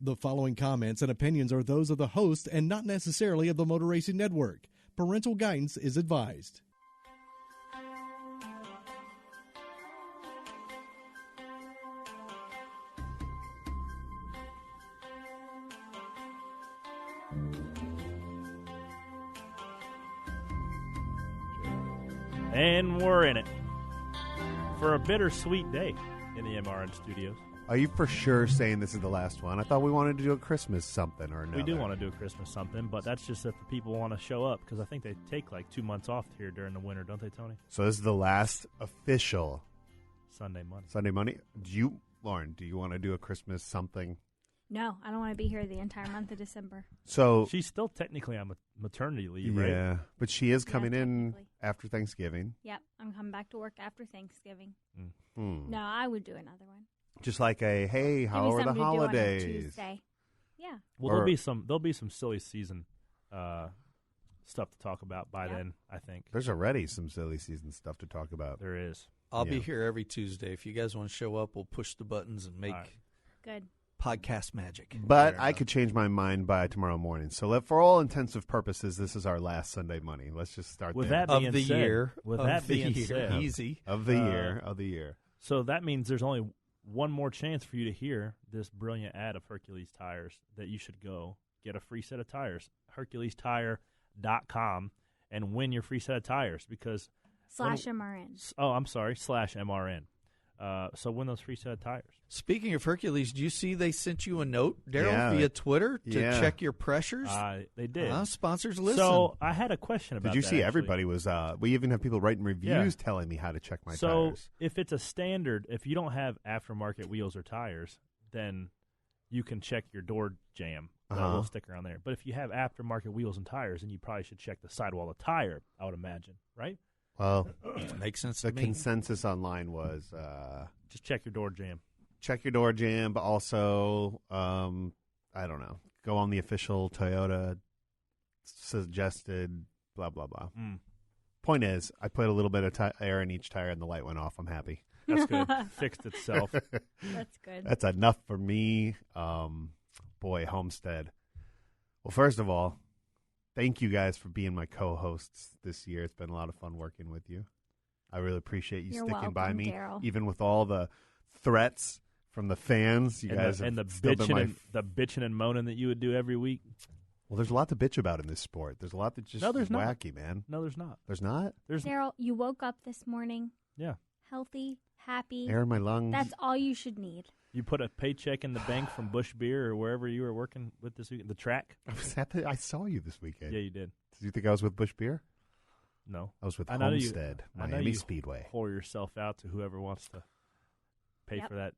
The following comments and opinions are those of the host and not necessarily of the Motor Racing Network. Parental guidance is advised. And we're in it for a bittersweet day in the MRN studios. Are you for sure saying this is the last one? I thought we wanted to do a Christmas something or another. We do want to do a Christmas something, but that's just if the people want to show up, because I think they take like 2 months off here during the winter, don't they, Tony? So this is the last official Sunday Monday. Sunday Monday. Lauren, do you want to do a Christmas something? No, I don't want to be here the entire month of December. So she's still technically on maternity leave, right? Yeah, but she is coming in after Thanksgiving. Yep, I'm coming back to work after Thanksgiving. Mm. No, I would do another one. Just like hey, how are the holidays? Yeah. Well, there'll be some silly season stuff to talk about by then, I think. There's already some silly season stuff to talk about. There is. I'll be here every Tuesday. If you guys want to show up, we'll push the buttons and make good podcast magic. But I could change my mind by tomorrow morning. So for all intensive purposes, this is our last Sunday Money. Let's just start with there. That being of the said, year. With of that the being year. said, Easy of the year. So that means there's only one more chance for you to hear this brilliant ad of Hercules Tires that you should go get a free set of tires. HerculesTire.com and win your free set of tires because /MRN. Oh, I'm sorry, /MRN. So win those free set of tires. Speaking of Hercules, do you see they sent you a note, Daryl, via Twitter to check your pressures? They did. Sponsors listen. So I had a question about that. Did you see actually. everybody was, we even have people writing reviews telling me how to check my tires. So if it's a standard, if you don't have aftermarket wheels or tires, then you can check your door jam. That little sticker on there. But if you have aftermarket wheels and tires, then you probably should check the sidewall of the tire, I would imagine, right? Well, makes sense the to me. consensus online was just check your door jam. Check your door jam, but also, I don't know, go on the official Toyota suggested blah, blah, blah. Point is, I put a little bit of air in each tire and the light went off. I'm happy. That's good. Fixed itself. That's good. That's enough for me. Boy, Homestead. Well, first of all, thank you guys for being my co-hosts this year. It's been a lot of fun working with you. I really appreciate you sticking by me, Daryl. even with all the threats from the fans. You guys and the still been bitching and moaning that you would do every week. Well, there's a lot to bitch about in this sport. There's a lot that's just wacky, man. No, there's not. There's not? Daryl, you woke up this morning. Yeah. Healthy, happy. Air in my lungs. That's all you should need. You put a paycheck in the bank from Busch Beer or wherever you were working with this weekend. The track. I saw you this weekend. Yeah, you did. Did you think I was with Busch Beer? No. I was with Homestead, Miami Speedway. Pour yourself out to whoever wants to pay for that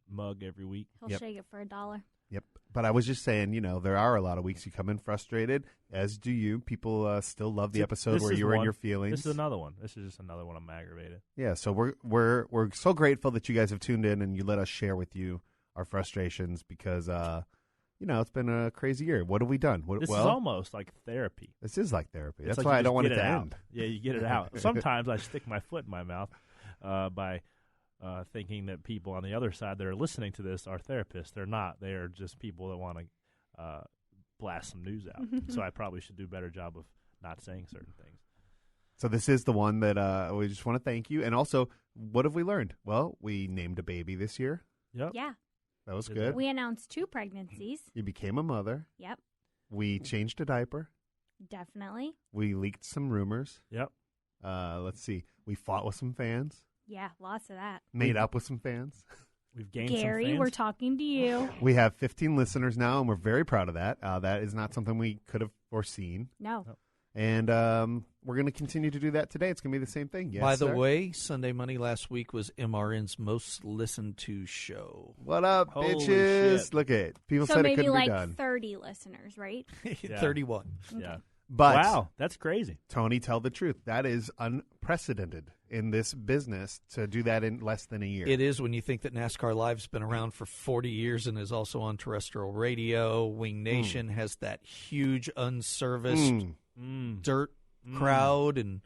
mug every week. He'll shake it for $1. Yep. But I was just saying, there are a lot of weeks you come in frustrated, as do you. People still love the episode where you were in your feelings. This is another one. This is just another one I'm aggravated. Yeah, so we're so grateful that you guys have tuned in and you let us share with you our frustrations because, it's been a crazy year. What have we done? This is almost like therapy. This is like therapy. That's like why I don't want it to end. Yeah, you get it out. Sometimes I stick my foot in my mouth by thinking that people on the other side that are listening to this are therapists. They're not. They are just people that want to blast some news out. So I probably should do a better job of not saying certain things. So this is the one that we just want to thank you. And also, what have we learned? Well, we named a baby this year. Yep. Yeah. That was good. We announced 2 pregnancies. You became a mother. Yep. We changed a diaper. Definitely. We leaked some rumors. Yep. Let's see. We fought with some fans. Yeah, lots of that. Made up with some fans. We've gained Gary, some fans. we're talking to you. We have 15 listeners now, and we're very proud of that. That is not something we could have foreseen. No. And we're going to continue to do that today. It's going to be the same thing. Yes, By the sir? way, Sunday Money last week was MRN's most listened to show. What up, Holy bitches? shit. Look at it. People So said it maybe couldn't like be done. 30 listeners, right? Yeah. 31. Okay. Yeah. But wow, that's crazy. Tony, tell the truth. That is unprecedented in this business to do that in less than a year. It is when you think that NASCAR Live's been around for 40 years and is also on terrestrial radio. Wing Nation has that huge unserviced dirt crowd, and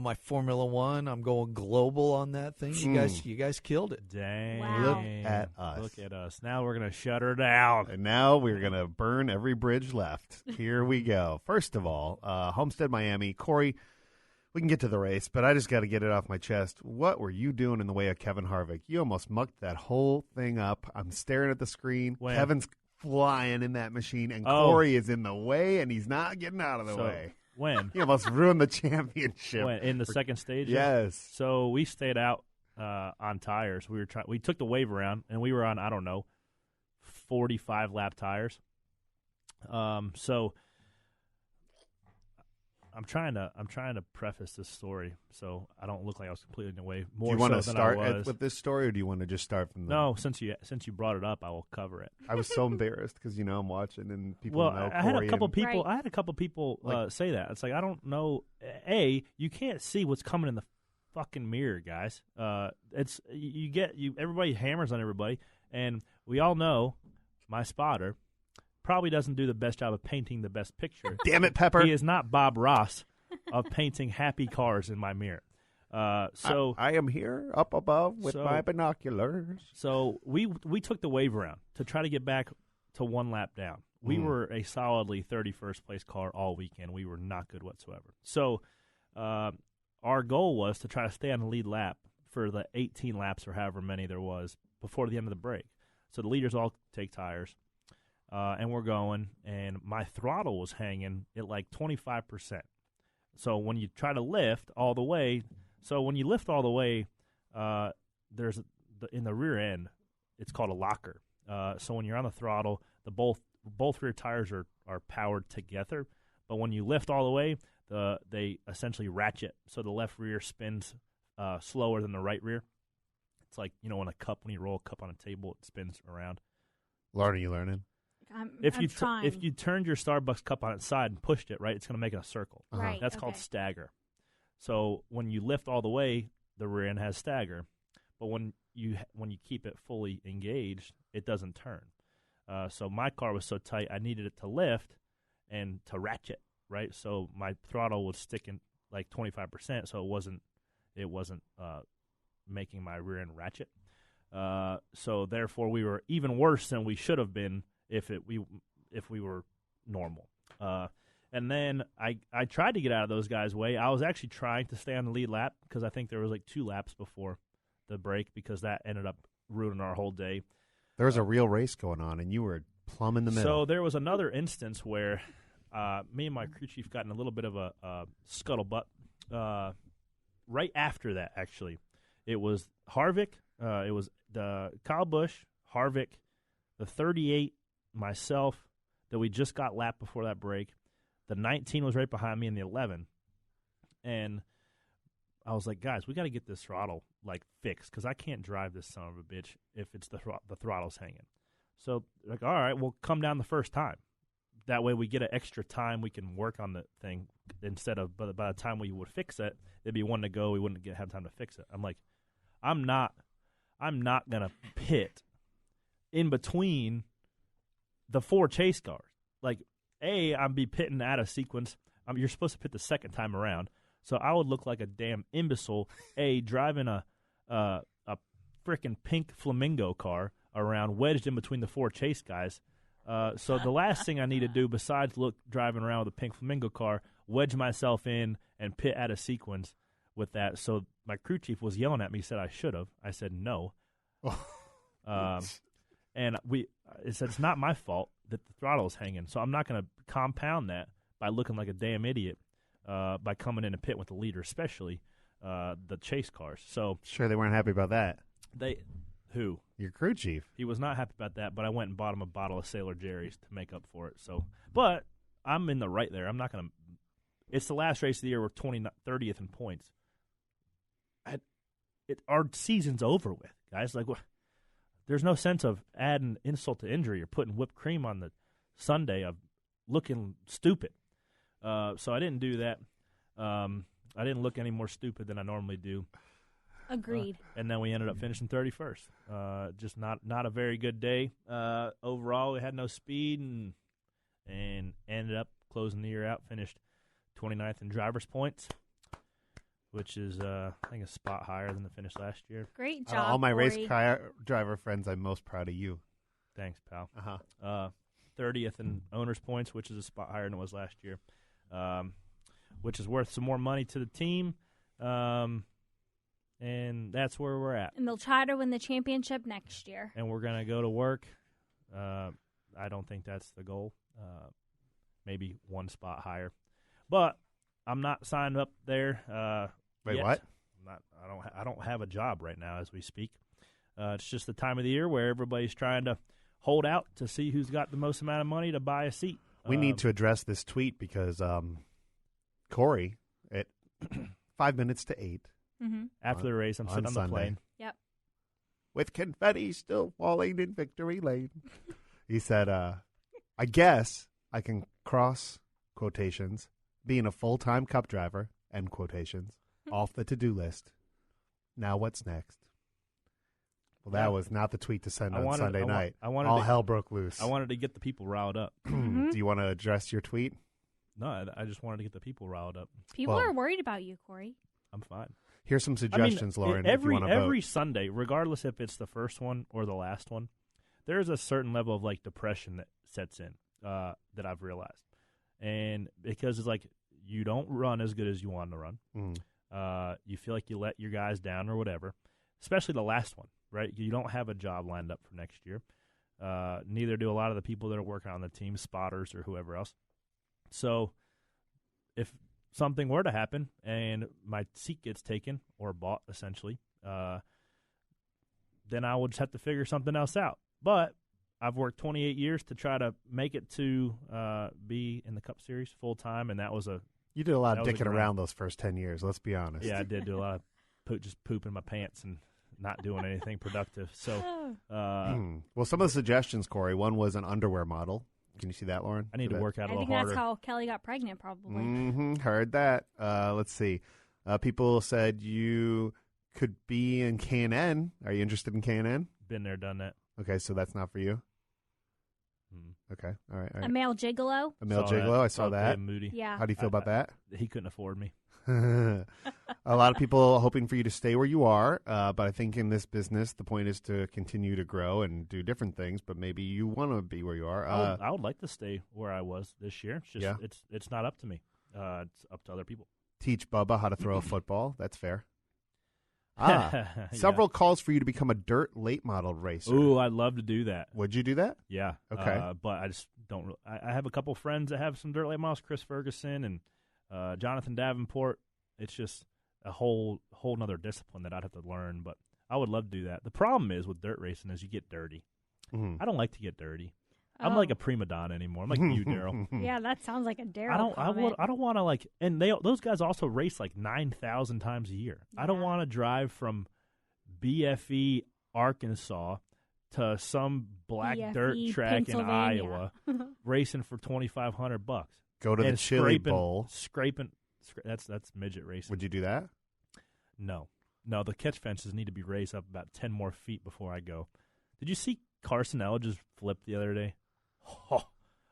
my Formula One. I'm going global on that thing. You guys killed it. Dang. Wow. Look at us. Look at us. Now we're going to shut her down. And now we're going to burn every bridge left. Here we go. First of all, Homestead-Miami. Corey, we can get to the race, but I just got to get it off my chest. What were you doing in the way of Kevin Harvick? You almost mucked that whole thing up. I'm staring at the screen. When? Kevin's flying in that machine, and Corey is in the way, and he's not getting out of the way. When? He almost ruined the championship. When? In the second stage? Yes. So we stayed out on tires. We took the wave around, and we were on, 45 lap tires. So I'm trying to preface this story so I don't look like I was completely in the way. Do you want to start with this story, or do you want to just start from the... No, since you brought it up, I will cover it. I was so embarrassed because I'm watching, and people know Corey. I had a couple Right. people say that. It's like, I don't know. You can't see what's coming in the fucking mirror, guys. Everybody hammers on everybody, and we all know my spotter probably doesn't do the best job of painting the best picture. Damn it, Pepper. He is not Bob Ross of painting happy cars in my mirror. So I am here up above with my binoculars. So we took the wave around to try to get back to one lap down. We were a solidly 31st place car all weekend. We were not good whatsoever. So our goal was to try to stay on the lead lap for the 18 laps or however many there was before the end of the break. So the leaders all take tires. And we're going, and my throttle was hanging at like 25%. So when you try to lift all the way, there's in the rear end, it's called a locker. So when you're on the throttle, both rear tires are powered together. But when you lift all the way, they essentially ratchet. So the left rear spins slower than the right rear. It's like, when you roll a cup on a table, it spins around. Lauren, are you learning? If you trying. turned your Starbucks cup on its side and pushed it, right, it's going to make a circle. Right. That's called stagger. So when you lift all the way, the rear end has stagger. But when you keep it fully engaged, it doesn't turn. So my car was so tight, I needed it to lift and to ratchet, right? So my throttle was sticking like 25%, so it wasn't making my rear end ratchet. So therefore, we were even worse than we should have been if we were normal. And then I tried to get out of those guys' way. I was actually trying to stay on the lead lap because I think there was like 2 laps before the break, because that ended up ruining our whole day. There was a real race going on, and you were plumb in the middle. So there was another instance where me and my crew chief got in a little bit of a scuttlebutt. Right after that, actually, it was Harvick. It was the Kyle Busch, Harvick, the 38, myself, that we just got lapped before that break. The 19 was right behind me in the 11. And I was like, guys, we got to get this throttle fixed, because I can't drive this son of a bitch if it's the throttle's hanging. So all right, we'll come down the first time. That way we get an extra time we can work on the thing, instead of by the time we would fix it, it'd be one to go. We wouldn't have time to fix it. I'm like, I'm not gonna pit in between the 4 chase cars. Like, I'd be pitting out of sequence. You're supposed to pit the second time around, so I would look like a damn imbecile. Driving a freaking pink flamingo car around, wedged in between the 4 chase guys. So the last thing I need to do, besides driving around with a pink flamingo car, wedge myself in and pit out of sequence with that. So my crew chief was yelling at me, said I should have. I said no. And it said it's not my fault that the throttle is hanging, so I'm not going to compound that by looking like a damn idiot by coming in and pit with the leader, especially the chase cars. So sure, they weren't happy about that. Who? Your crew chief. He was not happy about that, but I went and bought him a bottle of Sailor Jerry's to make up for it. So, but I'm in the right there. I'm not going to. It's the last race of the year. We're 30th in points. Our season's over with, guys. Like, there's no sense of adding insult to injury or putting whipped cream on the Sunday of looking stupid. So I didn't do that. I didn't look any more stupid than I normally do. Agreed. And then we ended up finishing 31st. Just not a very good day. Overall, we had no speed and ended up closing the year out. Finished 29th in driver's points. which is I think a spot higher than the finish last year. Great job, all my Corey. race car driver friends, I'm most proud of you. Thanks, pal. 30th in owners points, which is a spot higher than it was last year, which is worth some more money to the team. And that's where we're at. And they'll try to win the championship next year. And we're going to go to work. I don't think that's the goal. Maybe one spot higher. But I'm not signed up there Wait, yet. what? I don't have a job right now as we speak. It's just the time of the year where everybody's trying to hold out to see who's got the most amount of money to buy a seat. We need to address this tweet because Corey, at 5 minutes to 8, after the race, I'm sitting on the Sunday. plane. Yep. with confetti still falling in victory lane, he said, I guess I can cross quotations being a full-time Cup driver, end quotations, off the to-do list. Now what's next? Well, that was not the tweet to send on Sunday night. All hell broke loose. I wanted to get the people riled up. Do you want to address your tweet? No, I just wanted to get the people riled up. People are worried about you, Corey. I'm fine. Here's some suggestions, Lauren, if you want to vote. Every Sunday, regardless if it's the first one or the last one, there's a certain level of like depression that sets in that I've realized. And because it's like you don't run as good as you want to run. You feel like you let your guys down or whatever, especially the last one, right? You don't have a job lined up for next year. Neither do a lot of the people that are working on the team, spotters or whoever else. So if something were to happen and my seat gets taken or bought, essentially, then I would just have to figure something else out. But I've worked 28 years to try to make it to be in the Cup Series full time, and that was a You did a lot of dicking around those first 10 years, let's be honest. Yeah, I did do a lot of just pooping my pants and not doing anything productive. So, well, some of the suggestions, Corey, one was an underwear model. Can you see that, Lauren? I need to work out a little harder. I think that's harder. how Kelly got pregnant, probably. Heard that. Let's see. People said you could be in K&N. Are you interested in K&N? Been there, done that. Okay, so that's not for you? Okay, all right. A male gigolo? A male gigolo, I saw that. Moody. Yeah. How do you feel about that? He couldn't afford me. A lot of people hoping for you to stay where you are, but I think in this business, the point is to continue to grow and do different things, but maybe you want to be where you are. I would like to stay where I was this year. It's just it's not up to me. It's up to other people. Teach Bubba how to throw a football. That's fair. Several calls for you to become a dirt late model racer. Ooh, I'd love to do that. Would you do that? Yeah. Okay. But I just don't. I have a couple friends that have some dirt late models, Chris Ferguson and Jonathan Davenport. It's just a whole nother discipline that I'd have to learn. But I would love to do that. The problem is with dirt racing is you get dirty. I don't like to get dirty. I'm like a prima donna anymore. I'm like you, Daryl. Yeah, that sounds like a Daryl. I don't want to like. And those guys also race like 9,000 times a year. Yeah. I don't want to drive from BFE Arkansas to some black BFE, dirt track in Iowa, racing for $2,500. Go to the Chili Bowl, scraping. That's midget racing. Would you do that? No. The catch fences need to be raised up about 10 more feet before I go. Did you see Carson L just flipped the other day? Oh,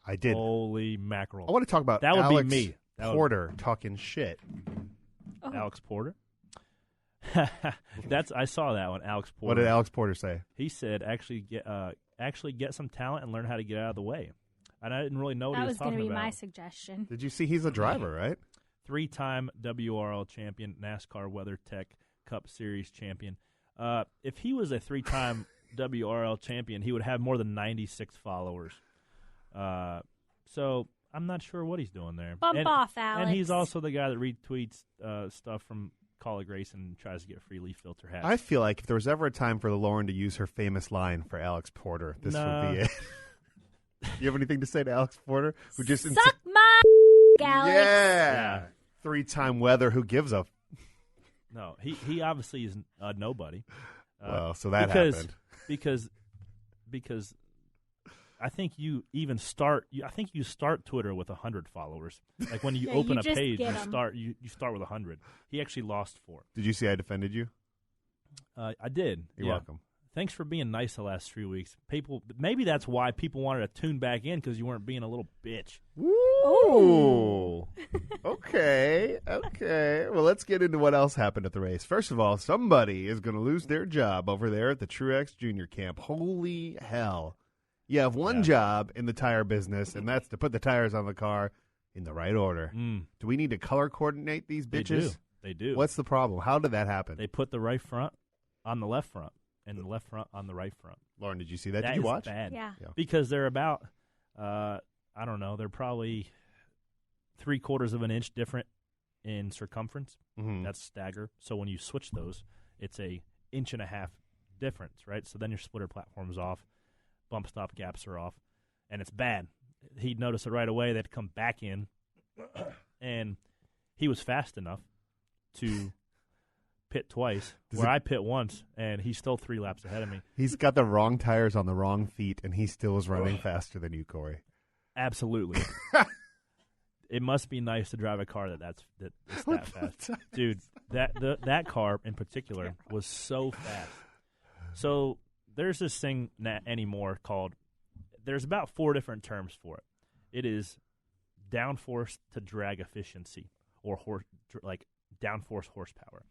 I did. Holy mackerel! I want to talk about that. Would Alex be me. Porter talking shit. Oh. Alex Porter. I saw that one. Alex Porter. What did Alex Porter say? He said actually get some talent and learn how to get out of the way. And I didn't really know what he was talking about. That was going to be my suggestion. Did you see he's a driver, right? 3-time WRL champion, NASCAR WeatherTech Cup Series champion. If he was a 3-time WRL champion, he would have more than 96 followers. So I'm not sure what he's doing there. Bump off, Alex. And he's also the guy that retweets stuff from Colleague Race and tries to get free leaf filter hats. I feel like if there was ever a time for Lauren to use her famous line for Alex Porter, this would be it. You have anything to say to Alex Porter? Who just suck my Alex. Yeah. 3-time weather. Who gives a? No, he obviously is nobody. Well, so that happened because I think you even start. I think you start Twitter with 100 followers. Like when you open a page, you start with 100. He actually lost 4. Did you see I defended you? I did. You're welcome. Thanks for being nice the last 3 weeks. Maybe that's why people wanted to tune back in because you weren't being a little bitch. Woo! Oh. Okay. Well, let's get into what else happened at the race. First of all, somebody is going to lose their job over there at the Truex Junior Camp. Holy hell. You have one job in the tire business, and that's to put the tires on the car in the right order. Do we need to color coordinate these bitches? They do. What's the problem? How did that happen? They put the right front on the left front and the left front on the right front. Lauren, did you see that? That Did you is watch? bad. Yeah. Because they're about, I don't know, they're probably 3/4 of an inch different in circumference. That's stagger. So when you switch those, it's a 1.5 inch difference, right? So then your splitter platform's off, bump stop gaps are off, and it's bad. He'd notice it right away. They'd come back in, and he was fast enough to pit twice, where I pit once, and he's still 3 laps ahead of me. He's got the wrong tires on the wrong feet, and he still is running faster than you, Corey. Absolutely. It must be nice to drive a car that's that fast. Dude, that car in particular was so fast. So there's this thing anymore called, there's about 4 different terms for it. It is downforce to drag efficiency, or downforce horsepower.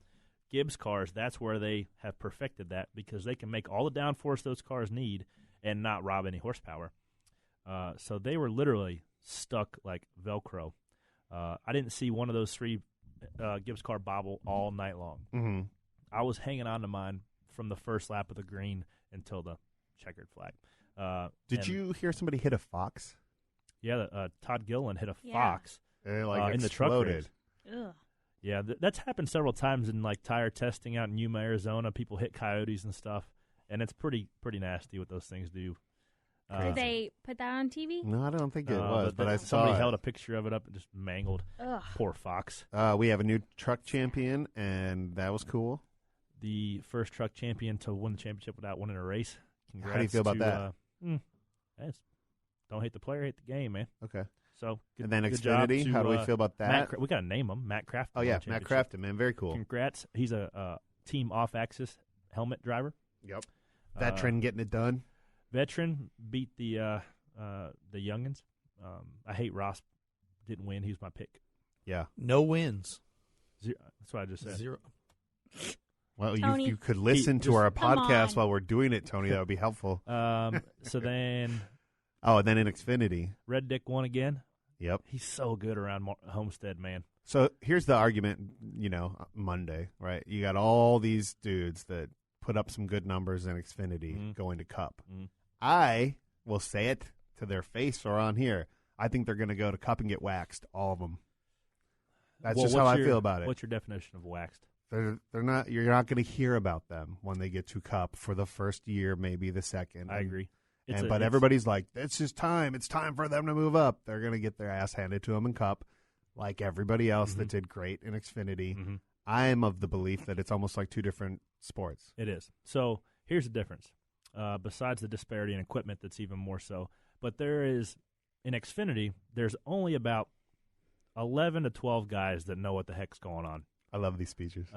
Gibbs cars, that's where they have perfected that, because they can make all the downforce those cars need and not rob any horsepower. So they were literally stuck like Velcro. I didn't see one of those 3 Gibbs car bobble all night long. I was hanging on to mine from the first lap of the green until the checkered flag. Did you hear somebody hit a Fox? Yeah, Todd Gilliland hit a Fox It in the truck exploded. race. Ugh. Yeah, that's happened several times in like tire testing out in Yuma, Arizona. People hit coyotes and stuff, and it's pretty nasty what those things do. Did they put that on TV? No, I don't think it was, but I saw somebody it. held a picture of it up and just mangled. Ugh. Poor Fox. We have a new truck champion, and that was cool. The first truck champion to win the championship without winning a race. Congrats. How do you feel about that? Don't hate the player, hate the game, man. Okay. So good, And then good job Xfinity, to, how do we feel about that? we got to name him, Matt Crafton. Oh, yeah, Matt Crafton, man. Very cool. Congrats. He's a team off-axis helmet driver. Yep. Veteran getting it done. Veteran beat the youngins. I hate Ross didn't win. He was my pick. Yeah. No wins. 0. That's what I just said. 0. Well, Tony. you could listen to our Come podcast on. while we're doing it, Tony. That would be helpful. So then Oh, and then in Xfinity. Red Dick won again. Yep. He's so good around Homestead, man. So here's the argument, Monday, right? You got all these dudes that put up some good numbers in Xfinity going to Cup. I will say it to their face or on here. I think they're going to go to Cup and get waxed, all of them. That's just how I feel about it. What's your definition of waxed? They're not. You're not going to hear about them when they get to Cup for the first year, maybe the second. I agree. But everybody's like, it's just time. It's time for them to move up. They're going to get their ass handed to them in Cup, like everybody else that did great in Xfinity. I am of the belief that it's almost like 2 different sports. It is. So here's the difference. Besides the disparity in equipment, that's even more so. But there is, in Xfinity, there's only about 11 to 12 guys that know what the heck's going on. I love these speeches.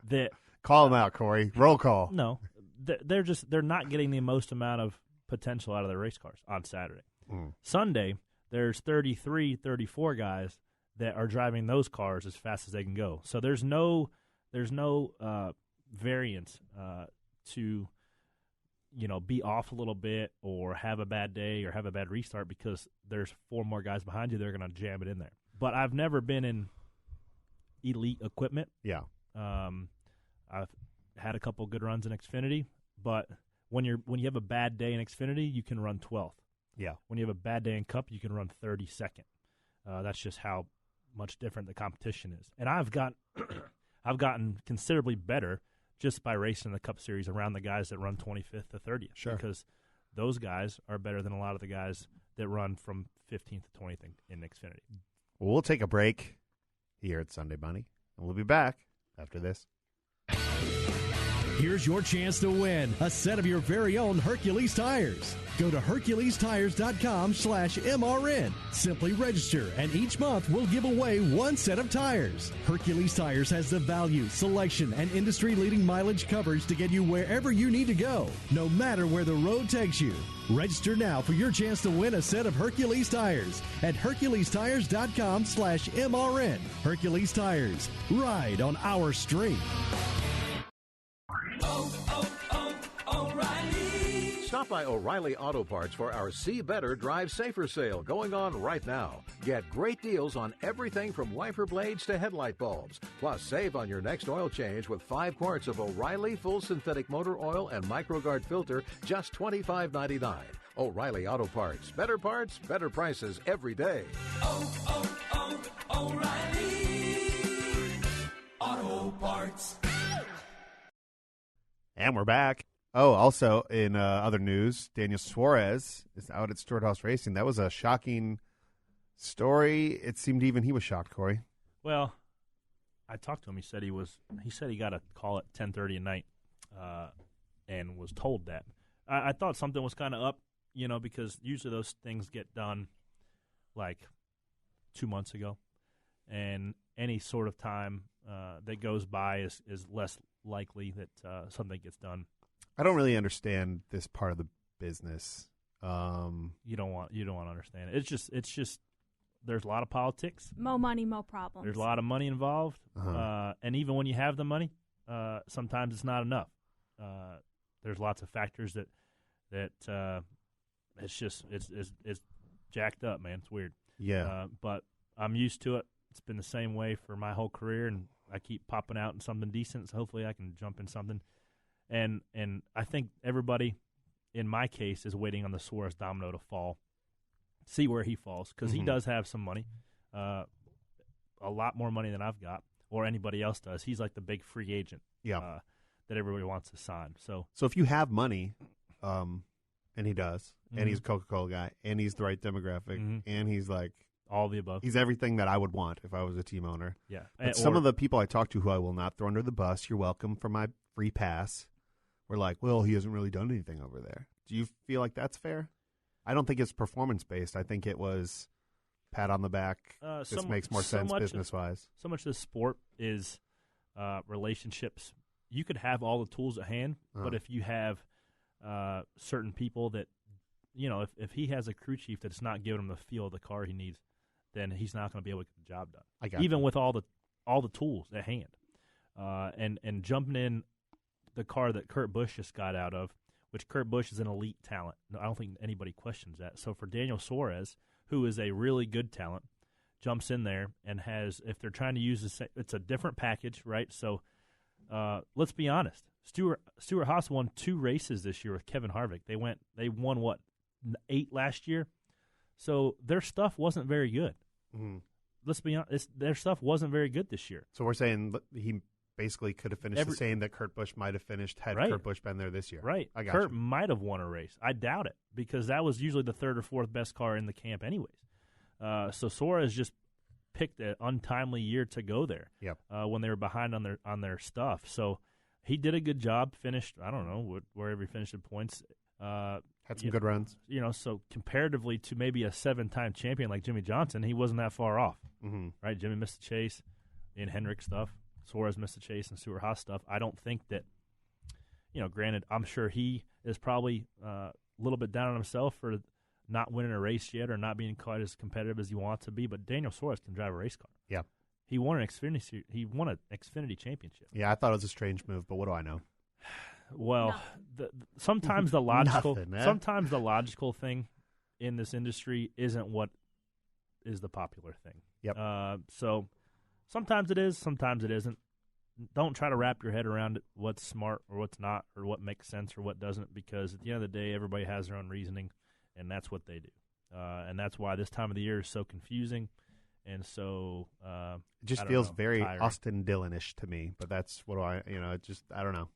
That Call them out, Corey. Roll call. No, they're not getting the most amount of potential out of their race cars on Saturday. Sunday, there's 33, 34 guys that are driving those cars as fast as they can go. So there's no variance to be off a little bit or have a bad day or have a bad restart because there's 4 more guys behind you. They're going to jam it in there. But I've never been in elite equipment. Yeah. I've had a couple good runs in Xfinity, but when you have a bad day in Xfinity, you can run 12th. Yeah. When you have a bad day in Cup, you can run 32nd. That's just how much different the competition is. And I've gotten considerably better just by racing the Cup Series around the guys that run 25th to 30th. Sure. Because those guys are better than a lot of the guys that run from 15th to 20th in Xfinity. Well, we'll take a break here at Sunday Bunny, and we'll be back after this. Here's your chance to win a set of your very own Hercules tires. Go to HerculesTires.com/MRN. Simply register, and each month we'll give away one set of tires. Hercules Tires has the value, selection, and industry-leading mileage coverage to get you wherever you need to go, no matter where the road takes you. Register now for your chance to win a set of Hercules tires at HerculesTires.com/MRN. Hercules Tires. Ride on our street. O'Reilly. Stop by O'Reilly Auto Parts for our See Better, Drive Safer sale going on right now. Get great deals on everything from wiper blades to headlight bulbs. Plus, save on your next oil change with 5 quarts of O'Reilly Full Synthetic Motor Oil and MicroGuard Filter, just $25.99. O'Reilly Auto Parts. Better parts, better prices every day. O'Reilly Auto Parts. And we're back. Oh, also in other news, Daniel Suarez is out at Stewart-Haas Racing. That was a shocking story. It seemed even he was shocked, Corey. Well, I talked to him. He said he got a call at 10:30 at night, and was told that. I thought something was kind of up, because usually those things get done like 2 months ago, and any sort of time that goes by is less likely that something gets done. I don't really understand this part of the business. You don't want to understand it. It's just there's a lot of politics. More money, more problems. There's a lot of money involved, and even when you have the money, sometimes it's not enough. There's lots of factors that it's jacked up, man. It's weird. Yeah. But I'm used to it. It's been the same way for my whole career, and I keep popping out in something decent, so hopefully I can jump in something. And I think everybody, in my case, is waiting on the Suarez domino to fall, see where he falls, because he does have some money, a lot more money than I've got or anybody else does. He's like the big free agent that everybody wants to sign. So if you have money, and he does, and he's a Coca-Cola guy, and he's the right demographic, and he's like all the above. He's everything that I would want if I was a team owner. Yeah. But some of the people I talk to who I will not throw under the bus, you're welcome for my free pass, were like, well, he hasn't really done anything over there. Do you feel like that's fair? I don't think it's performance-based. I think it was pat on the back. This makes more sense business-wise. So much of this sport is relationships. You could have all the tools at hand, but if you have certain people that, if he has a crew chief that's not giving him the feel of the car he needs, then he's not going to be able to get the job done. Even with all the tools at hand. And jumping in the car that Kurt Busch just got out of, which Kurt Busch is an elite talent. I don't think anybody questions that. So for Daniel Suarez, who is a really good talent, jumps in there and has, if they're trying to use the same, it's a different package, right? So let's be honest. Stewart-Haas won 2 races this year with Kevin Harvick. They won what, 8 last year? So their stuff wasn't very good. Let's be honest. Their stuff wasn't very good this year. So we're saying he basically could have finished the same that Kurt Busch might have finished had Kurt Busch been there this year. Right. Kurt might have won a race. I doubt it, because that was usually the 3rd or 4th best car in the camp anyways. So Suarez just picked an untimely year to go there when they were behind on their stuff. So he did a good job, finished, I don't know, wherever he finished in points. Had some good runs. So comparatively to maybe a 7-time champion like Jimmy Johnson, he wasn't that far off. Right? Jimmy missed the chase in Hendrick stuff. Suarez missed the chase and Stewart-Haas stuff. I don't think that, granted, I'm sure he is probably a little bit down on himself for not winning a race yet or not being quite as competitive as he wants to be, but Daniel Suarez can drive a race car. Yeah. He won an Xfinity championship. Yeah, I thought it was a strange move, but what do I know? Well, sometimes the logical sometimes the logical thing in this industry isn't what is the popular thing. Yep. So sometimes it is, sometimes it isn't. Don't try to wrap your head around it, what's smart or what's not, or what makes sense or what doesn't, because at the end of the day, everybody has their own reasoning, and that's what they do. And that's why this time of the year is so confusing. And so it just feels very tiring. Austin Dillon-ish to me, but that's what I don't know.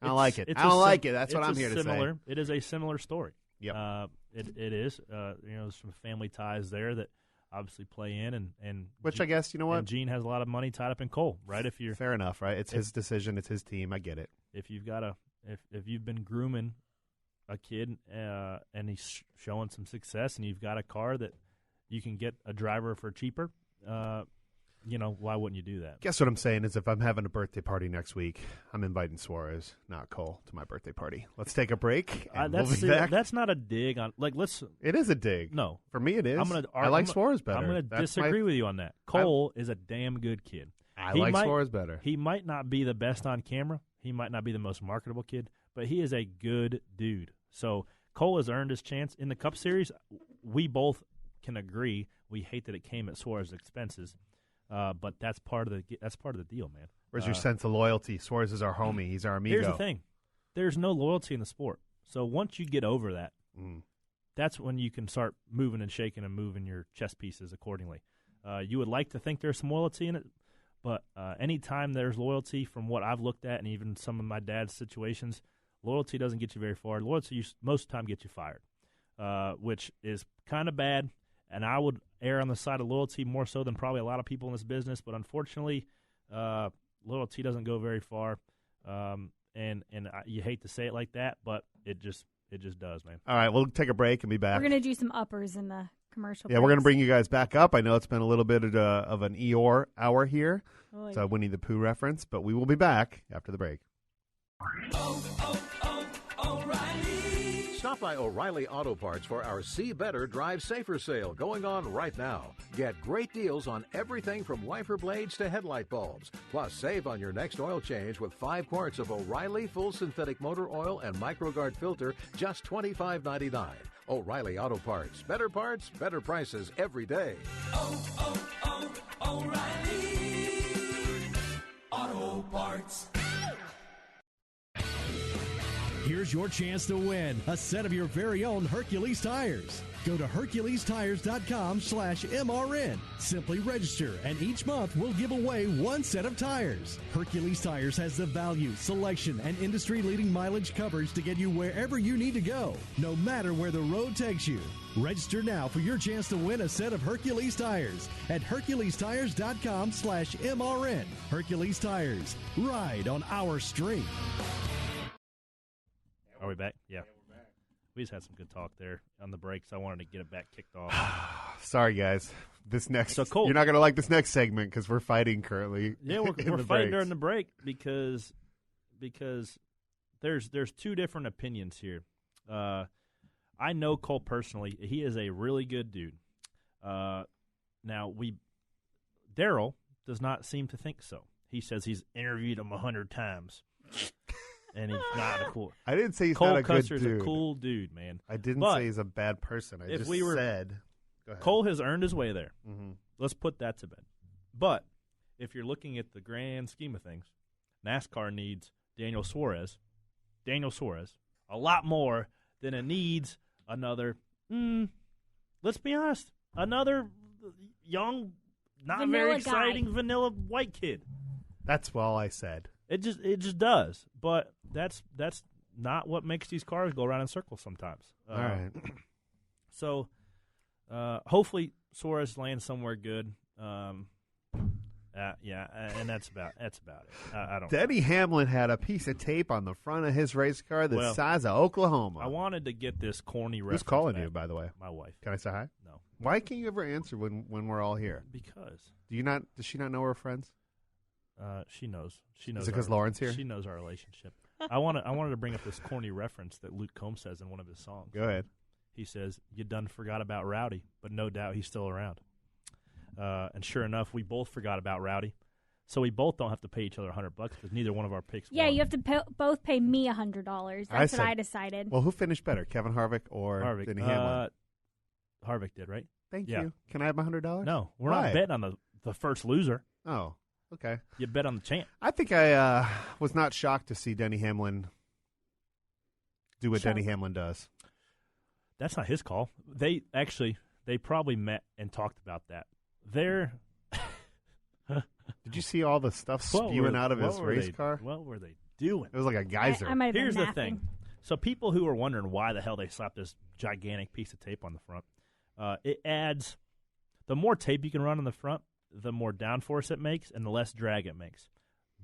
I don't like it. I don't like it. That's what I'm here to say. It is a similar story. Yep. It is. There's some family ties there that obviously play in, and which I guess, you know what? And Gene has a lot of money tied up in coal, right? Fair enough, right? It's his decision. It's his team. I get it. if you've been grooming a kid and he's showing some success, and you've got a car that you can get a driver for cheaper, why wouldn't you do that? Guess what I'm saying is if I'm having a birthday party next week, I'm inviting Suarez, not Cole, to my birthday party. Let's take a break, and we'll be back. That's not a dig on It is a dig. No. For me it is. I like Suarez better. I'm going to disagree with you on that. Cole is a damn good kid. I like Suarez better. He might not be the best on camera. He might not be the most marketable kid, but he is a good dude. So Cole has earned his chance. In the Cup Series, we both can agree we hate that it came at Suarez's expenses. But that's part of the deal, man. Where's your sense of loyalty? Suarez is our homie. He's our amigo. Here's the thing. There's no loyalty in the sport. So once you get over that, that's when you can start moving and shaking and moving your chess pieces accordingly. You would like to think there's some loyalty in it, but anytime there's loyalty, from what I've looked at and even some of my dad's situations, loyalty doesn't get you very far. Loyalty most of the time gets you fired, which is kind of bad. And I would err on the side of loyalty more so than probably a lot of people in this business. But unfortunately, loyalty doesn't go very far. And you hate to say it like that, but it just does, man. All right, we'll take a break and be back. We're going to do some uppers in the commercial. Yeah, we're going to bring you guys back up. I know it's been a little bit of an Eeyore hour here. Oh, it's a Winnie the Pooh reference, but we will be back after the break. O'Reilly. Stop by O'Reilly Auto Parts for our See Better, Drive Safer sale going on right now. Get great deals on everything from wiper blades to headlight bulbs. Plus, save on your next oil change with 5 quarts of O'Reilly Full Synthetic Motor Oil and MicroGuard Filter, just $25.99. O'Reilly Auto Parts. Better prices every day. O'Reilly Auto Parts. Here's your chance to win a set of your very own Hercules tires. Go to HerculesTires.com/MRN. Simply register, and each month we'll give away 1 set of tires. Hercules Tires has the value, selection, and industry-leading mileage coverage to get you wherever you need to go, no matter where the road takes you. Register now for your chance to win a set of Hercules tires at HerculesTires.com/MRN. Hercules Tires. Ride on our street. Are we back? Yeah. We're back. We just had some good talk there on the breaks. I wanted to get it back kicked off. Sorry, guys. You're not going to like this next segment because we're fighting currently. Yeah, we're fighting during the break because there's 2 different opinions here. I know Cole personally. He is a really good dude. Now, Daryl does not seem to think so. He says he's interviewed him 100 times. And he's not a cool. I didn't say he's Cole not a good Custer's dude. a cool dude, man. I didn't say he's a bad person. I just said. Go ahead. Cole has earned his way there. Mm-hmm. Let's put that to bed. But if you're looking at the grand scheme of things, NASCAR needs Daniel Suarez, a lot more than it needs another. Let's be honest, another young, not very exciting vanilla white kid. That's all I said. It just does, but that's not what makes these cars go around in circles sometimes. All right. So, hopefully Suarez lands somewhere good. And that's about it. I don't. Denny Hamlin had a piece of tape on the front of his race car the size of Oklahoma. I wanted to get this corny reference. Who's calling back. You, by the way? My wife. Can I say hi? No. Why can't you ever answer when we're all here? Because. Does she not know we're friends? She knows. Is it because Lauren's here? She knows our relationship. I wanted to bring up this corny reference that Luke Combs says in one of his songs. Go ahead. He says, "You done forgot about Rowdy, but no doubt he's still around." And sure enough, we both forgot about Rowdy, so we both don't have to pay each other $100 because neither one of our picks. Yeah, won. you have to both pay me $100. That's what I decided. Well, who finished better, Kevin Harvick or Denny Hamlin? Harvick did, right? Thank you. Can I have my $100? No, we're not betting on the first loser. Oh. Okay. You bet on the champ. I think I was not shocked to see Denny Hamlin do what Denny Hamlin does. That's not his call. They probably met and talked about that. Did you see all the stuff spewing out of his race car? What were they doing? It was like a geyser. Here's the thing. So people who are wondering why the hell they slapped this gigantic piece of tape on the front, it adds – the more tape you can run on the front, the more downforce it makes and the less drag it makes.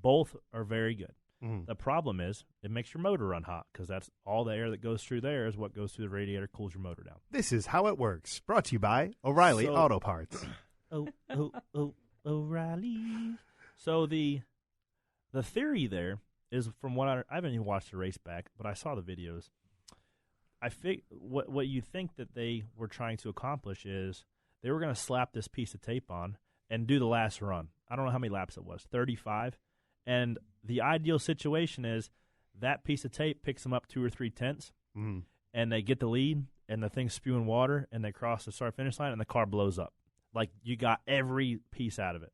Both are very good. Mm. The problem is it makes your motor run hot because that's all the air that goes through there is what goes through the radiator, cools your motor down. This is how it works. Brought to you by O'Reilly Auto Parts. O'Reilly. So the theory there is from what I haven't even watched the race back, but I saw the videos. What you think that they were trying to accomplish is they were going to slap this piece of tape on and do the last run. I don't know how many laps it was, 35. And the ideal situation is that piece of tape picks them up 2 or 3 tenths, and they get the lead, and the thing's spewing water, and they cross the start-finish line, and the car blows up. Like, you got every piece out of it.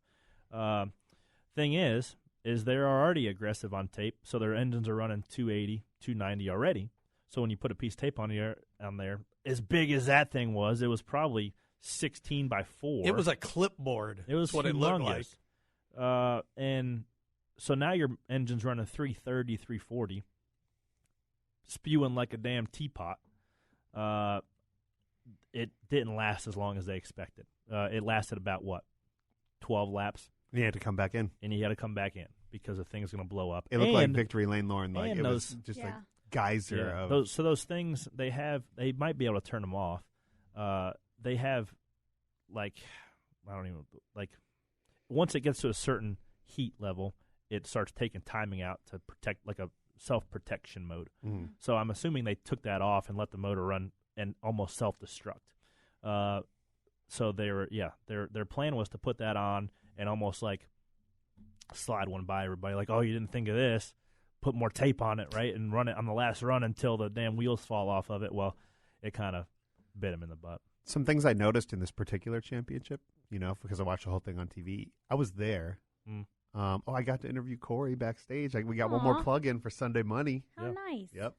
Thing is they're already aggressive on tape, so their engines are running 280, 290 already. So when you put a piece of tape on there, as big as that thing was, it was probably 16 by 4. It was a clipboard. It was what it looked like. And so now your engine's running 330, 340, spewing like a damn teapot. It didn't last as long as they expected. It lasted about, 12 laps? You had to come back in. And you had to come back in because the thing is going to blow up. It looked like Victory Lane, Lauren. Like, it was just like geyser of... those things, they might be able to turn them off. They have, once it gets to a certain heat level, it starts taking timing out to protect, like a self-protection mode. Mm. So I'm assuming they took that off and let the motor run and almost self-destruct. So their plan was to put that on and almost like slide one by everybody. Like, oh, you didn't think of this. Put more tape on it, right, and run it on the last run until the damn wheels fall off of it. Well, it kind of bit him in the butt. Some things I noticed in this particular championship, because I watched the whole thing on TV. I was there. Mm. I got to interview Corey backstage. We got one more plug-in for Sunday Money. How nice. Yep.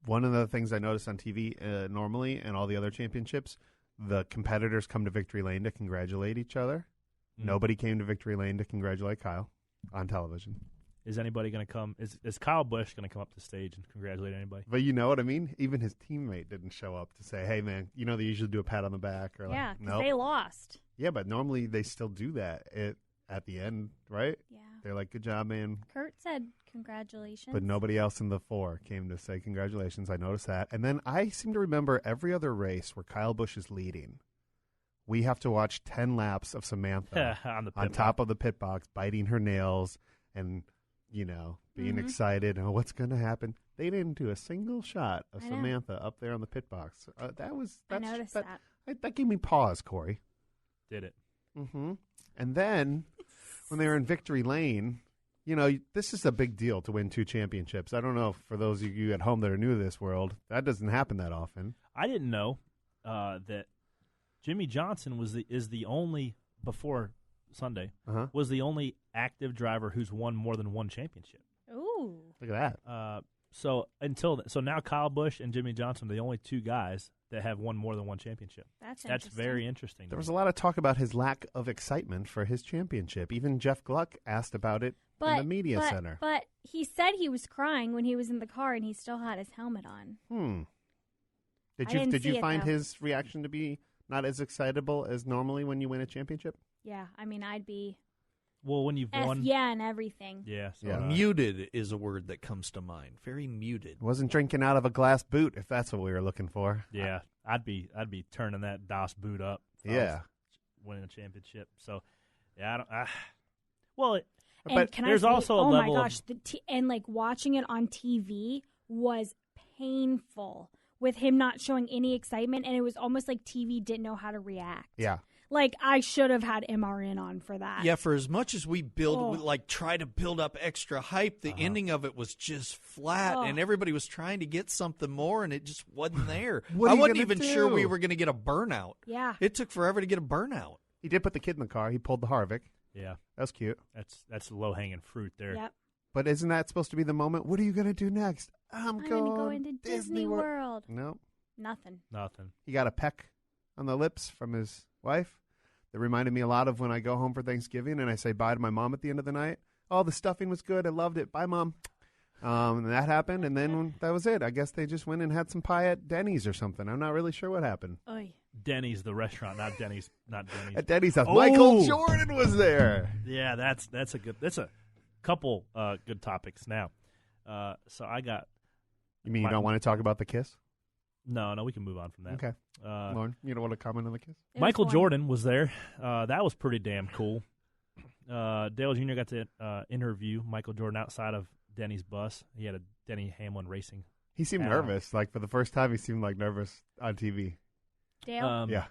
One of the things I noticed on TV normally and all the other championships, the competitors come to Victory Lane to congratulate each other. Mm. Nobody came to Victory Lane to congratulate Kyle on television. Is anybody going to come? Is Kyle Busch going to come up to the stage and congratulate anybody? But you know what I mean? Even his teammate didn't show up to say, hey, man, they usually do a pat on the back. Or yeah, because nope. they lost. Yeah, but normally they still do that at the end, right? Yeah. They're like, good job, man. Kurt said congratulations. But nobody else in the 4 came to say congratulations. I noticed that. And then I seem to remember every other race where Kyle Busch is leading, we have to watch 10 laps of Samantha on top of the pit box, biting her nails and, being excited. Oh, what's going to happen? They didn't do a single shot of Samantha up there on the pit box. I noticed that. That gave me pause, Corey. Did it? Mm-hmm. And then when they were in Victory Lane, this is a big deal to win 2 championships. I don't know, for those of you at home that are new to this world, that doesn't happen that often. I didn't know that Jimmy Johnson is the only, before Sunday, was the only active driver who's won more than 1 championship. Ooh. Look at that. So now Kyle Busch and Jimmy Johnson are the only 2 guys that have won more than 1 championship. That's very interesting. There was a lot of talk about his lack of excitement for his championship. Even Jeff Gluck asked about it in the media center. But he said he was crying when he was in the car and he still had his helmet on. Did you find his reaction to be not as excitable as normally when you win a championship? Yeah, I mean, I'd be... Well, when you've won... Yeah, and everything. Yeah. So, muted is a word that comes to mind. Very muted. Wasn't drinking out of a glass boot, if that's what we were looking for. Yeah, I'd be turning that DOS boot up. Yeah. Winning a championship. So, yeah, but there's also a level... Oh, my gosh. And, watching it on TV was painful with him not showing any excitement, and it was almost like TV didn't know how to react. Yeah. I should have had MRN on for that. Yeah, for as much as we try to build up extra hype, the ending of it was just flat, and everybody was trying to get something more, and it just wasn't there. I wasn't even sure we were going to get a burnout. Yeah. It took forever to get a burnout. He did put the kid in the car. He pulled the Harvick. Yeah. That was cute. That's low-hanging fruit there. Yep. But isn't that supposed to be the moment? What are you going to do next? I'm going to go into Disney World. Nope. Nothing. He got a peck on the lips from his wife. That reminded me a lot of when I go home for Thanksgiving and I say bye to my mom at the end of the night. Oh, the stuffing was good. I loved it. Bye, Mom. And that happened, and then that was it. I guess they just went and had some pie at Denny's or something. I'm not really sure what happened. Oy. Denny's, the restaurant, not Denny's. At Denny's house. Michael Jordan was there. Yeah, that's a good. couple good topics now. So I got. You mean you don't want to talk about the kiss? No, we can move on from that. Okay. Lauren, you don't want to comment on the kiss? Michael Jordan was there. That was pretty damn cool. Dale Jr. got to interview Michael Jordan outside of Denny's bus. He had a Denny Hamlin Racing. He seemed nervous. Like, for the first time, he seemed like nervous on TV. Dale? Yeah.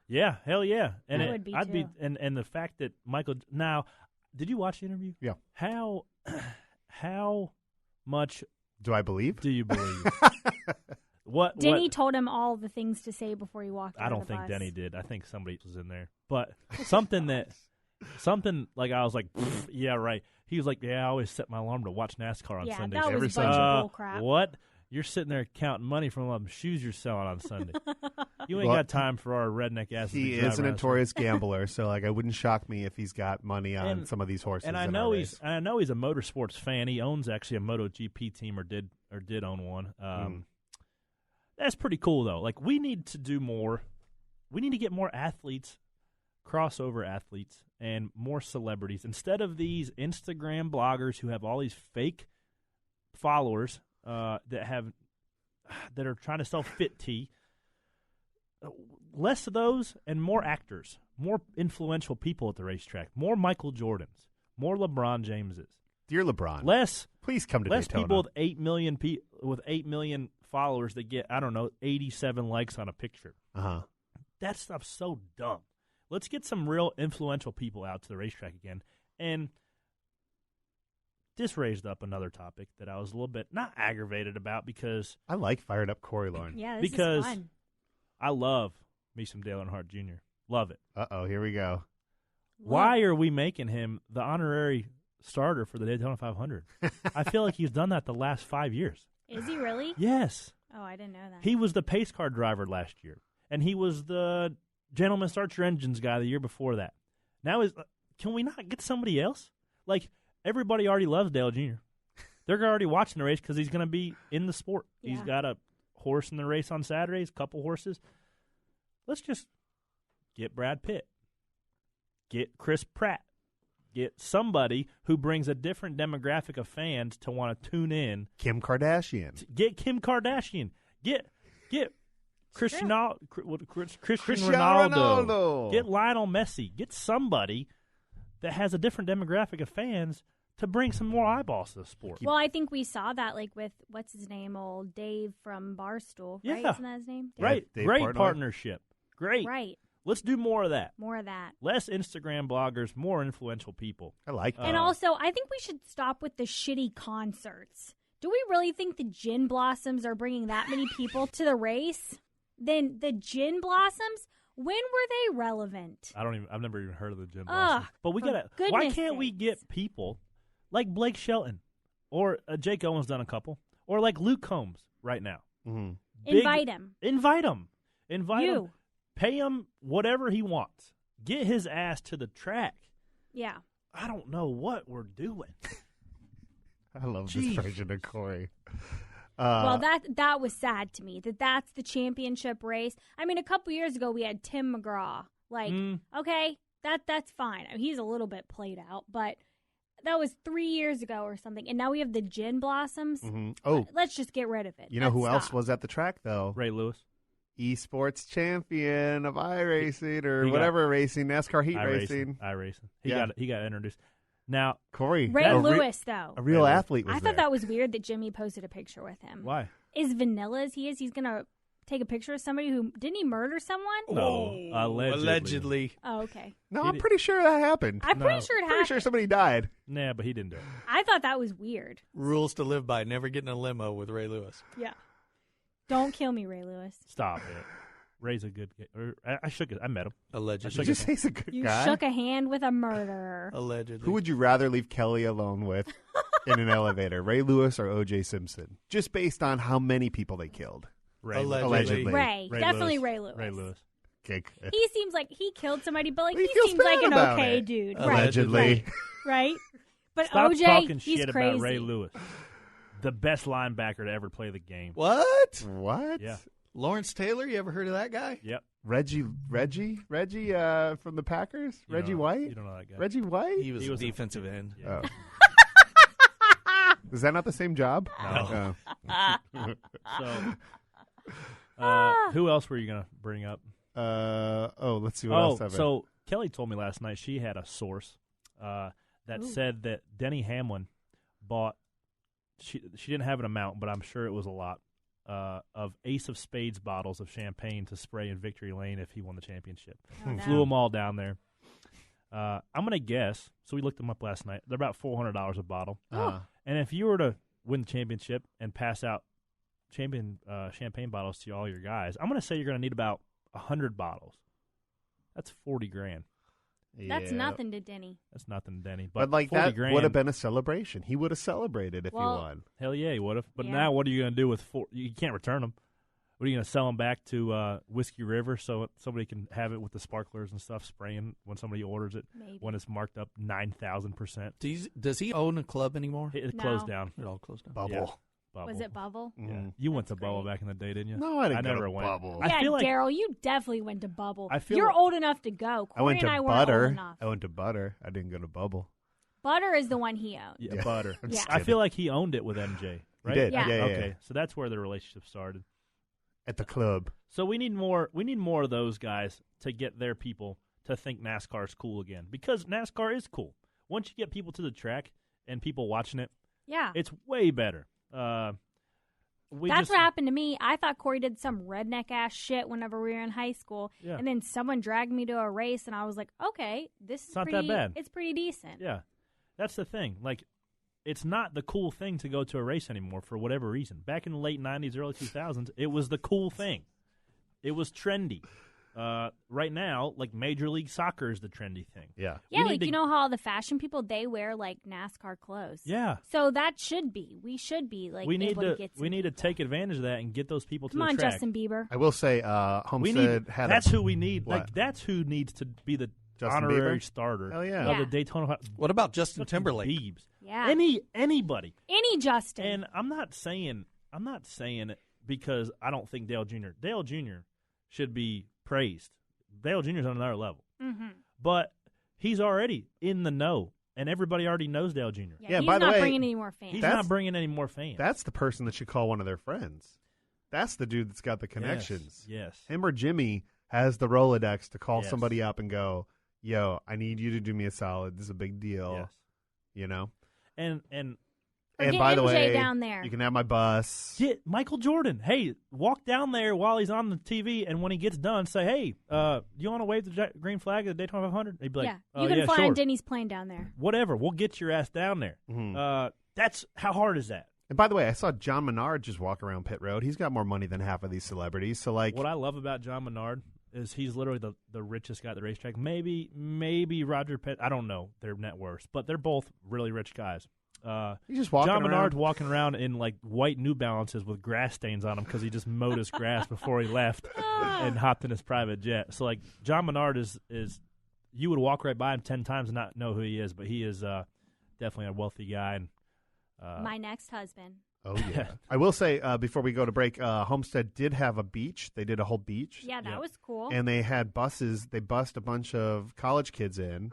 Yeah, hell yeah. And I would be too. And the fact that Michael – now, did you watch the interview? Yeah. How much do I believe? Do you believe? Denny told him all the things to say before he walked out I don't of the think bus. Denny did. I think somebody was in there. But something like I was like, yeah, right. He was like, yeah, I always set my alarm to watch NASCAR on Sundays. Yeah, that was a bunch of bull crap. What? You're sitting there counting money from them shoes you're selling on Sunday. You ain't got time for our redneck asses. He is a notorious gambler, so like, it wouldn't shock me if he's got money on some of these horses. And I know he's a motorsports fan. He owns actually a MotoGP team or did own one. That's pretty cool though. Like, we need to do more. We need to get more athletes, crossover athletes, and more celebrities instead of these Instagram bloggers who have all these fake followers that are trying to sell fit tea. Less of those and more actors, more influential people at the racetrack, more Michael Jordans, more LeBron Jameses. Dear LeBron, please come to less Daytona. People with 8 million followers that get 87 likes on a picture. That stuff's so dumb. Let's get some real influential people out to the racetrack again. And this raised up another topic that I was a little bit not aggravated about because I like fired up Corey, Lauren. Yeah, this is fun. I love me some Dale Earnhardt Jr. Love it. Uh-oh, here we go. Why are we making him the honorary starter for the Daytona 500? I feel like he's done that the last 5 years. Is he really? Yes. Oh, I didn't know that. He was the pace car driver last year, and he was the Gentleman Start Your Engines guy the year before that. Now, can we not get somebody else? Like, everybody already loves Dale Jr. They're already watching the race because he's going to be in the sport. Yeah. He's got a horse in the race on Saturdays, a couple horses. Let's just get Brad Pitt, get Chris Pratt, get somebody who brings a different demographic of fans to want to tune in. Kim Kardashian. Get Kim Kardashian. Get Cristiano Ronaldo. Get Lionel Messi. Get somebody that has a different demographic of fans to bring some more eyeballs to the sport. Well, I think we saw that like with, what's his name, old Dave from Barstool, right? Yeah. Isn't that his name? Dave? Right. Dave Great Portnoy. Partnership. Great. Right. Let's do more of that. More of that. Less Instagram bloggers, more influential people. I like that. And also, I think we should stop with the shitty concerts. Do we really think the Gin Blossoms are bringing that many people to the race? Then the Gin Blossoms, when were they relevant? I've never even heard of the Gin Blossoms. But why can't we get people like Blake Shelton or Jake Owen's done a couple, or like Luke Combs right now? Mm-hmm. Invite him. Invite him. Pay him whatever he wants. Get his ass to the track. Yeah. I don't know what we're doing. I love this version of Corey. Well, that was sad to me. That's the championship race. I mean, a couple years ago we had Tim McGraw. Like, okay, that's fine. I mean, he's a little bit played out, but that was 3 years ago or something. And now we have the Gin Blossoms. Mm-hmm. Oh, let's just get rid of it. You know who else was at the track though? Ray Lewis. Esports champion of iRacing or whatever racing, NASCAR heat racing. iRacing. He got introduced. Now, Corey. Ray Lewis, though. A real athlete was I thought that was weird that Jimmy posted a picture with him. Why? As vanilla as he is, he's going to take a picture of somebody who, didn't he murder someone? No, allegedly. Oh, okay. No, I'm pretty sure that happened. I'm pretty sure it happened. Pretty sure somebody died. Nah, but he didn't do it. I thought that was weird. Rules to live by, never get in a limo with Ray Lewis. Yeah. Don't kill me, Ray Lewis. Stop it. Ray's a good guy. I met him. Allegedly. Did you say he's a good guy? You shook a hand with a murderer. Allegedly. Who would you rather leave Kelly alone with in an elevator, Ray Lewis or O.J. Simpson? Just based on how many people they killed. Allegedly. Ray. Definitely Ray Lewis. Ray Lewis. Okay. He seems like he killed somebody, but like he feels seems like bad an about okay it. dude. Allegedly. Right? But Stop OJ, talking he's shit crazy. about Ray Lewis. The best linebacker to ever play the game. What? Yeah. Lawrence Taylor, you ever heard of that guy? Yep. Reggie from the Packers? Reggie White? You don't know that guy. Reggie White? He was a defensive end. Yeah. Oh. Is that not the same job? No. So, who else were you going to bring up? Let's see what else happened. So Kelly told me last night she had a source that said that Denny Hamlin bought. She didn't have an amount, but I'm sure it was a lot of Ace of Spades bottles of champagne to spray in Victory Lane if he won the championship. Flew them all down there. I'm going to guess. So we looked them up last night. They're about $400 a bottle. And if you were to win the championship and pass out champagne bottles to all your guys, I'm going to say you're going to need about 100 bottles. That's $40,000. That's nothing to Denny. That's nothing to Denny. But like that would have been a celebration. He would have celebrated if he won. Hell yeah, he would have. But now what are you going to do with four? You can't return them. What are you going to sell them back to Whiskey River so somebody can have it with the sparklers and stuff spraying when somebody orders it? Maybe. When it's marked up 9,000%. Does he own a club anymore? It closed down. It all closed down. Bubble. Yeah. Bubble. Was it Bubble? Yeah. You went to Bubble back in the day, didn't you? No, I didn't. never went. Bubble. Yeah, I feel like Daryl, you definitely went to Bubble. I feel You're like- old enough to go. Corey I went to and I weren't old Butter. enough. I went to Butter. I didn't go to Bubble. Butter is the one he owned. Yeah, Butter. Yeah. I feel like he owned it with MJ, right? He did. Yeah. Yeah. Okay, so that's where the relationship started. At the club. So we need more of those guys to get their people to think NASCAR is cool again, because NASCAR is cool. Once you get people to the track and people watching it, Yeah. it's way better. That's what happened to me. I thought Corey did some redneck ass shit whenever we were in high school, Yeah. and then someone dragged me to a race, and I was like, okay, this is It's not pretty, that bad. It's pretty decent. Yeah, that's the thing. Like, it's not the cool thing to go to a race anymore for whatever reason. Back in the late 90s, early 2000s, it was the cool thing. It was trendy. Right now, like Major League Soccer is the trendy thing. Yeah. Yeah, like you know how all the fashion people, they wear like NASCAR clothes. Yeah. So that should be. We should be like we need able to get some we need to people. take advantage of that and get those people Come to the on, track. Justin Bieber. I will say, Homestead had that's who we need. What? Like that's who needs to be the Justin honorary Bieber? starter Hell yeah. of Yeah. the Daytona. What about Justin Timberlake? Biebs. Yeah. Anybody. Any Justin. And I'm not saying it because I don't think Dale Jr. should be praised. Dale Jr.'s on another level. Mm-hmm. But he's already in the know, and everybody already knows Dale Jr. Yeah, he's by the not way, bringing any more fans. He's not bringing any more fans. That's the person that should call one of their friends. That's the dude that's got the connections. Yes. Him or Jimmy has the Rolodex to call Yes. somebody up and go, yo, I need you to do me a solid. This is a big deal. Yes. You know? Or And get by the MJ way, down there. you can have my bus. Get Michael Jordan. Hey, walk down there while he's on the TV, and when he gets done, say, "Hey, you want to wave the green flag at the Daytona 500?" He'd be like, yeah, you can fly sure. on Denny's plane down there. Whatever. We'll get your ass down there. Mhm. That's how hard is that? And by the way, I saw John Menard just walk around pit road. He's got more money than half of these celebrities. So, like, What I love about John Menard is he's literally the richest guy at the racetrack. Maybe Roger Penn. I don't know their net worth, but they're both really rich guys. he's just walking John around. Menard's walking around in like white New Balances with grass stains on him because he just mowed his grass before he left and hopped in his private jet. So like John Menard is you would walk right by him 10 times and not know who he is, but he is definitely a wealthy guy. And My next husband. Oh, yeah. I will say, before we go to break, Homestead did have a beach. They did a whole beach. Yeah, that was cool. And they had buses. They bussed a bunch of college kids in,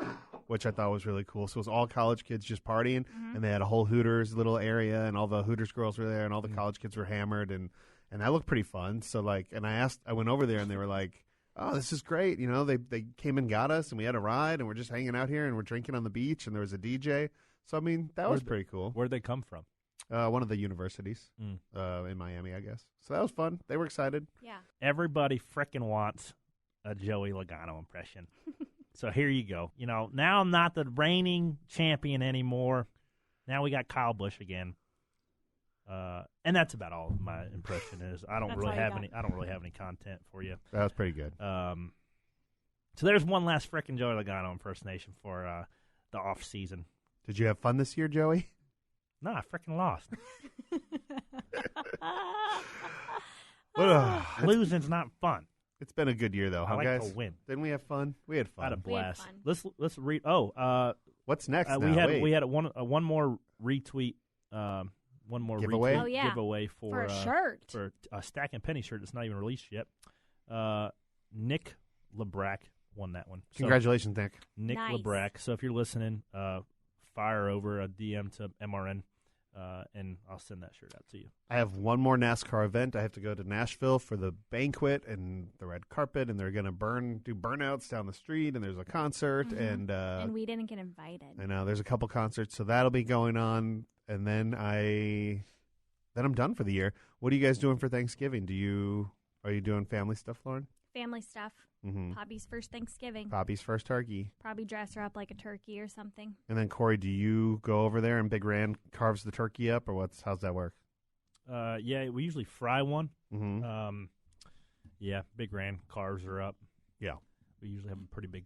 which I thought was really cool. So it was all college kids just partying, and they had a whole Hooters little area, and all the Hooters girls were there, and all the college kids were hammered, and that looked pretty fun. So, like, and I went over there, and they were like, oh, this is great. You know, they came and got us, and we had a ride, and we're just hanging out here, and we're drinking on the beach, and there was a DJ. So, I mean, that was pretty cool. Where'd they come from? One of the universities in Miami, I guess. So that was fun. They were excited. Yeah. Everybody frickin' wants a Joey Logano impression. So here you go. You know, now I'm not the reigning champion anymore. Now we got Kyle Busch again. And that's about all my impression is. I don't really have any content for you. That was pretty good. So there's one last frickin' Joey Logano impersonation for the off season. Did you have fun this year, Joey? No, I frickin' lost. Losing's not fun. It's been a good year, though, I huh, like guys? to win. Didn't we have fun? We had fun. I had a blast. fun. Let's read. Oh, what's next? Now? We had one more retweet. One more Giveaway? retweet Oh, yeah. giveaway For a shirt. for a Stack and Penny shirt that's not even released yet. Nick LeBrack won that one. So, Congratulations, Nick. Nick Nice. LeBrack. So if you're listening, fire over a DM to MRN. and I'll send that shirt out to you. I have one more NASCAR event. I have to go to Nashville for the banquet and the red carpet, and they're going to do burnouts down the street, and there's a concert. And we didn't get invited. I know. There's a couple concerts, so that'll be going on. And then I'm done for the year. What are you guys doing for Thanksgiving? Are you doing family stuff, Lauren? Family stuff. Mm-hmm. Poppy's first Thanksgiving. Poppy's first turkey. Probably dress her up like a turkey or something. And then, Corey, do you go over there and Big Rand carves the turkey up, or how's that work? Yeah, we usually fry one. Mm-hmm. Yeah, Big Rand carves her up. Yeah. We usually have a pretty big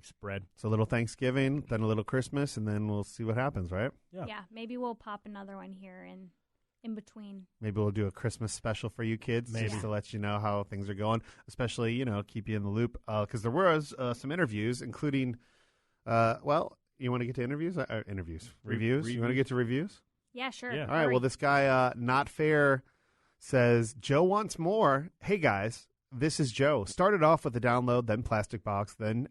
spread. So a little Thanksgiving, then a little Christmas, and then we'll see what happens, right? Yeah, maybe we'll pop another one here in between. Maybe we'll do a Christmas special for you kids just to let you know how things are going, especially, keep you in the loop. Because there was some interviews, including, you want to get to interviews? Reviews? You want to get to reviews? Yeah, sure. Yeah. All right, well, this guy, Not Fair, says, Joe wants more. Hey, guys, this is Joe. Started off with a download, then plastic box, then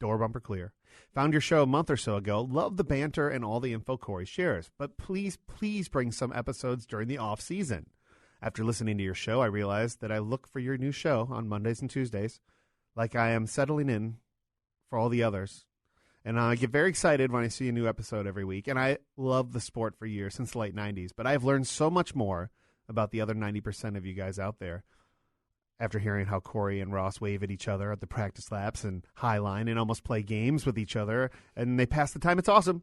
door bumper clear. Found your show a month or so ago. Love the banter and all the info Corey shares. But please bring some episodes during the off season. After listening to your show, I realized that I look for your new show on Mondays and Tuesdays like I am settling in for all the others. And I get very excited when I see a new episode every week. And I love the sport for years, since the late 90s. But I've learned so much more about the other 90% of you guys out there after hearing how Corey and Ross wave at each other at the practice laps and high line and almost play games with each other, and they pass the time. It's awesome.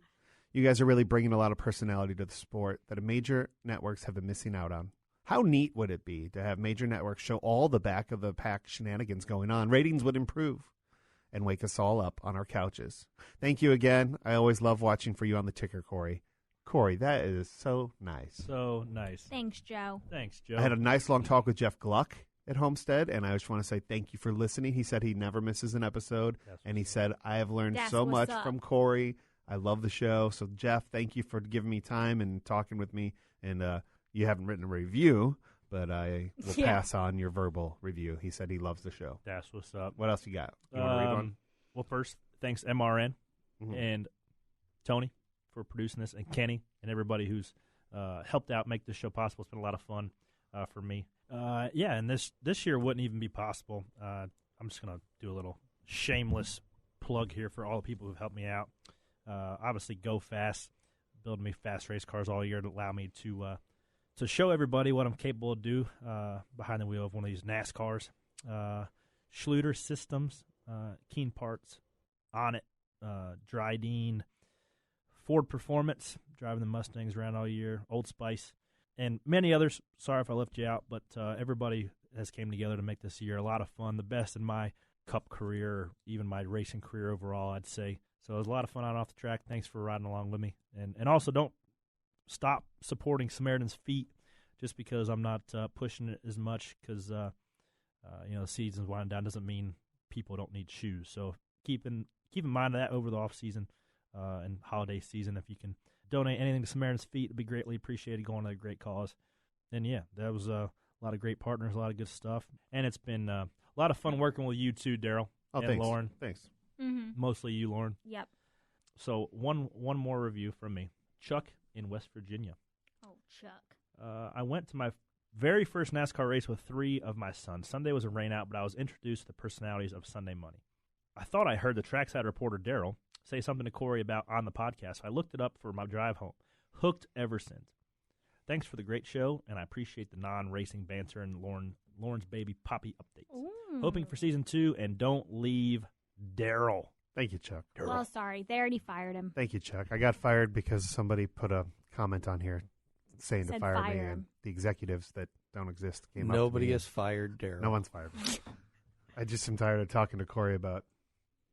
You guys are really bringing a lot of personality to the sport that major networks have been missing out on. How neat would it be to have major networks show all the back of the pack shenanigans going on? Ratings would improve and wake us all up on our couches. Thank you again. I always love watching for you on the ticker, Corey. Corey, that is so nice. So nice. Thanks, Joe. I had a nice long talk with Jeff Gluck at Homestead, and I just want to say thank you for listening. He said he never misses an episode, and he said, I have learned so much from Corey. I love the show. So, Jeff, thank you for giving me time and talking with me. And you haven't written a review, but I will pass on your verbal review. He said he loves the show. That's what's up. What else you got? You want to read one? Well, first, thanks MRN and Tony for producing this, and Kenny and everybody who's helped out make this show possible. It's been a lot of fun for me. And this year wouldn't even be possible. I'm just going to do a little shameless plug here for all the people who've helped me out. Obviously, Go Fast, building me fast race cars all year to allow me to show everybody what I'm capable of do behind the wheel of one of these NASCARs. Schluter Systems, Keen Parts, On It, Dryden, Ford Performance, driving the Mustangs around all year, Old Spice, and many others. Sorry if I left you out, but everybody has came together to make this year a lot of fun, the best in my Cup career, even my racing career overall, I'd say. So it was a lot of fun out off the track. Thanks for riding along with me. And also don't stop supporting Samaritan's Feet just because I'm not pushing it as much because, the season's winding down doesn't mean people don't need shoes. So keep in mind of that over the off season and holiday season. If you can donate anything to Samaritan's Feet, it'd be greatly appreciated, going to a great cause. And, that was a lot of great partners, a lot of good stuff. And it's been a lot of fun working with you, too, Daryl and thanks. Lauren. Thanks. Mm-hmm. Mostly you, Lauren. Yep. So one more review from me. Chuck in West Virginia. Oh, Chuck. I went to my very first NASCAR race with 3 of my sons. Sunday was a rain out, but I was introduced to the personalities of Sunday Money. I thought I heard the trackside reporter, Daryl, say something to Corey about on the podcast. So I looked it up for my drive home. Hooked ever since. Thanks for the great show, and I appreciate the non-racing banter and Lauren's baby Poppy updates. Ooh. Hoping for season 2, and don't leave Daryl. Thank you, Chuck. Well, sorry. They already fired him. Thank you, Chuck. I got fired because somebody put a comment on here saying to fire me, and the executives that don't exist came up to me. Nobody has fired Daryl. No one's fired me. I just am tired of talking to Corey about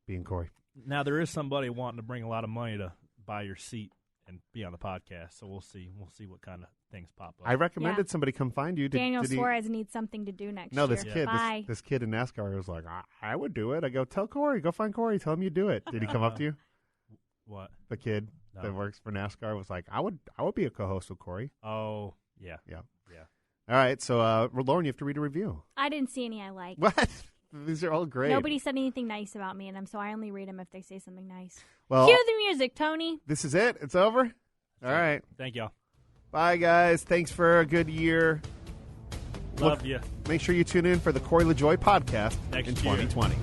being Corey. Now, there is somebody wanting to bring a lot of money to buy your seat and be on the podcast, so we'll see. We'll see what kind of things pop up. I recommended somebody come find you. Daniel Suarez needs something to do next year. No, this kid in NASCAR was like, I would do it. I go, tell Corey, go find Corey, tell him you do it. Did he come up to you? What? The kid that works for NASCAR was like, I would be a co-host with Corey. Oh, yeah. All right, so Lauren, you have to read a review. I didn't see any I like. What? These are all great. Nobody said anything nice about me, so I only read them if they say something nice. Well, cue the music, Tony. This is it. It's over. All right. Thank y'all. Bye, guys. Thanks for a good year. Love you. Make sure you tune in for the Corey LaJoie podcast next in year. 2020.